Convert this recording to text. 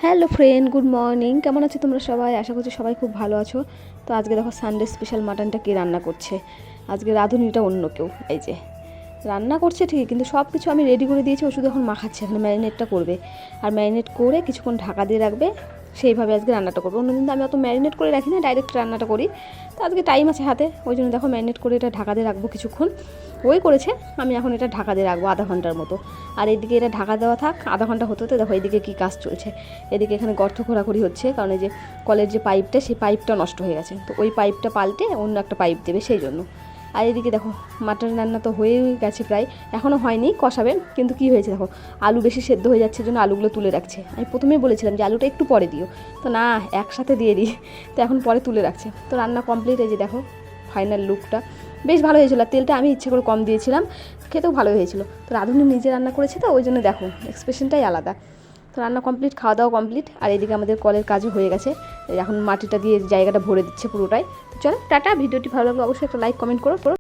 Hello friend, good morning. কেমন আছো তোমরা সবাই? আশা করছি সবাই খুব ভালো আছো। তো আজকে দেখো সানডে স্পেশাল মাটনটা কে রান্না করছে। আজকে রাঁধুনিটা অন্য কেউ। এই যে রান্না করছে ঠিকই, কিন্তু সব কিছু আমি রেডি করে দিয়েছি। ও শুধু এখন মাখাচ্ছে, এখানে ম্যারিনেটটা করবে। আর ম্যারিনেট করে কিছুক্ষণ ঢাকা দিয়ে রাখবে, সেইভাবে আজকে রান্নাটা করবো। অন্যদিন তো আমি অত ম্যারিনেট করে রাখি না, ডাইরেক্ট রান্নাটা করি। তো আজকে টাইম আছে হাতে, ওই জন্য দেখো ম্যারিনেট করে এটা ঢাকা দিয়ে রাখবো কিছুক্ষণ। ওই করেছে, আমি এখন এটা ঢাকা দিয়ে রাখবো আধা ঘন্টার মতো। আর এদিকে এটা ঢাকা দেওয়া থাক, আধা ঘন্টা হতে হতে দেখো এদিকে কী কাজ চলছে। এদিকে এখানে গর্ত খোঁড়াখুড়ি হচ্ছে, কারণ এই যে কলের যে পাইপটা, সেই পাইপটা নষ্ট হয়ে গেছে। তো ওই পাইপটা পাল্টে অন্য একটা পাইপ দেবে, সেই জন্য। আর এদিকে দেখো মাটন রান্না তো হয়েই গেছে প্রায়, এখনও হয়নি, কষাবে। কিন্তু কি হয়েছে দেখো, আলু বেশি সেদ্ধ হয়ে যাচ্ছে, জন্য আলুগুলো তুলে রাখছে। আমি প্রথমেই বলেছিলাম যে আলুটা একটু পরে দিও, তো না, একসাথে দিয়ে দিই। তো এখন পরে তুলে রাখছে। তো রান্না কমপ্লিট। এই যে দেখো ফাইনাল লুকটা বেশ ভালো হয়েছিল। আর তেলটা আমি ইচ্ছে করে কম দিয়েছিলাম, খেতেও ভালো হয়েছিল। তো রাঁধুনি নিজে রান্না করেছে, তো ওই জন্য দেখো এক্সপ্রেশনটাই আলাদা। তো রান্না কমপ্লিট, খাওয়া দাওয়া কমপ্লিট। আর এদিকে আমাদের কলের কাজও হয়ে গেছে। এখন মাটিটা দিয়ে জায়গাটা ভরে দিচ্ছে পুরোটাই। তো চলো টাটা। ভিডিওটি ভালো লাগলে অবশ্যই একটা লাইক কমেন্ট করো।